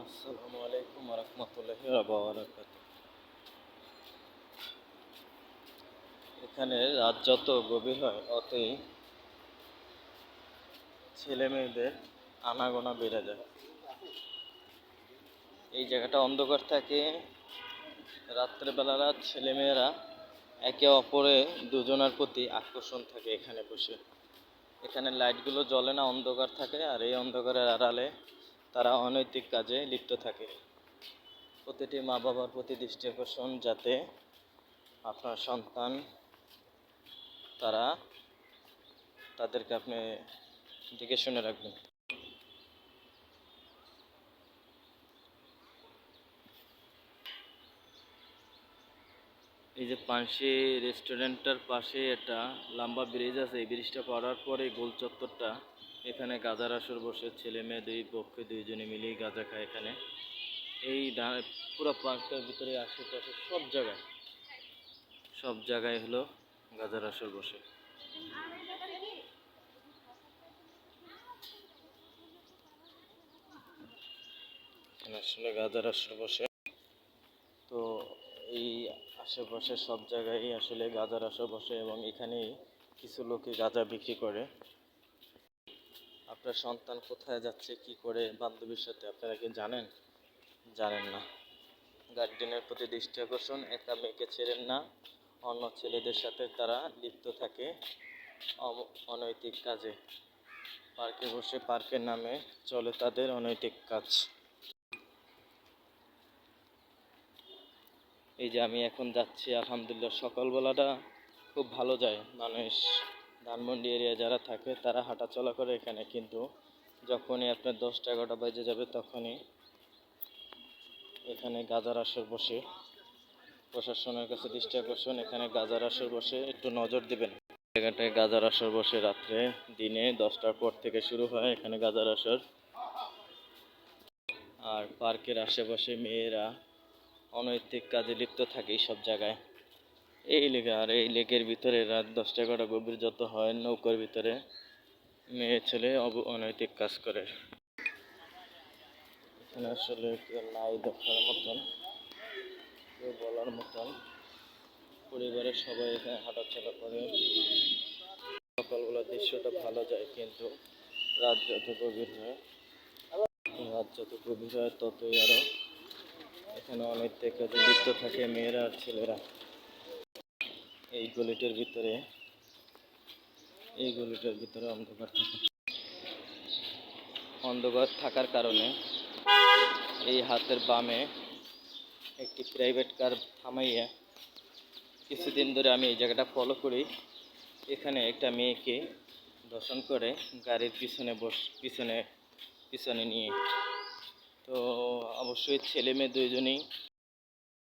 আসসালামু আলাইকুম রহমতুল্লাহি ওয়া বারাকাতুহু। এখানে রাত যত গভীর হয় অতই ছেলে মেয়েদের আনাগোনা বেড়ে যায়। এই জায়গাটা অন্ধকার থাকে। রাত্রেবেলা ছেলেমেয়েরা একে অপরে দুজনের প্রতি আকর্ষণ থাকে। এখানে বসে এখানে লাইটগুলো জ্বলে না, অন্ধকার থাকে, আর এই অন্ধকারের আড়ালে তারা অনৈতিক কাজে লিপ্ত থাকে। প্রতিটি মা বাবার প্রতি দৃষ্টি আকর্ষণ, যাতে আপনার সন্তান তারা তাদেরকে আপনি দেখে শুনে রাখবেন। এই যে পানসি রেস্টুরেন্টটার পাশে একটা লম্বা ব্রিজ আছে। এই ব্রিজটা পাওয়ার পরে গোল চত্বরটা, এখানে গাঁজার আসর বসে। ছেলে মেয়ে দুই পক্ষে দুইজনে মিলেই গাঁজা খায় এখানে। এই পুরো পার্কটার ভিতরে আশেপাশে সব জায়গায় হলো গাঁজার আসর বসে। এখানে আসলে গাঁজার আসর বসে। তো এই আশেপাশে সব জায়গায় আসলে গাঁজার আসর বসে, এবং এখানেই কিছু লোকে গাঁজা বিক্রি করে। আপনার সন্তান কোথায় যাচ্ছে, কি করে, বান্ধবীর সাথে, আপনারা কি জানেন? জানেন না। গার্ডিয়ানের প্রতি দৃষ্টি আকর্ষণ, একা মেয়েকে ছেড়েন না, অন্য ছেলেদের সাথে তারা লিপ্ত থাকে অনৈতিক কাজে। পার্কে বসে পার্কের নামে চলে তাদের অনৈতিক কাজ। এই যে আমি এখন যাচ্ছি, আলহামদুলিল্লাহ সকালবেলাটা খুব ভালো যায়। মানুষ ধানমন্ডি এরিয়া যারা থাকে তারা হাঁটা চলা করে এখানে, কিন্তু যখনই আপনার 10টা 11টা বাজে যাবে তখনই এখানে গাঁজার আসর বসে। প্রশাসনের কাছে দৃষ্টি আকর্ষণ, এখানে গাঁজার আসর বসে, একটু নজর দিবেন। জায়গাটায় গাঁজার আসর বসে রাত্রে, দিনে 10টার পর থেকে শুরু হয় এখানে গাঁজার আসর। আর পার্কের আশেপাশে মেয়েরা অনৈতিক কাজে লিপ্ত থাকে এই সব জায়গায়। এই লেগে, আর এই লেকের ভিতরে রাত 10টা 11টা গভীর যত হয়, নৌকার ভিতরে মেয়ে ছেলে অনৈতিক কাজ করে। এখানে আসলে কেউ নাই দেখার মতন, কেউ বলার মতন। পরিবারের সবাই এখানে হাঁটাচলা করে। সকালবেলা দৃশ্যটা ভালো যায়, কিন্তু রাত যত গভীর হয় ততই আরো এখানে অনৈতিক কাজে লিপ্ত থাকে মেয়েরা আর ছেলেরা। এই গলিটার ভিতরে অন্ধকার থাকার কারণে এই হাতের বামে একটি প্রাইভেট কার থামাইয়া কিছুদিন ধরে আমি এই জায়গাটা ফলো করি। এখানে একটা মেয়েকে ধর্ষণ করে গাড়ির পিছনে নিয়ে। তো অবশ্যই ছেলে মেয়ে দুইজনেই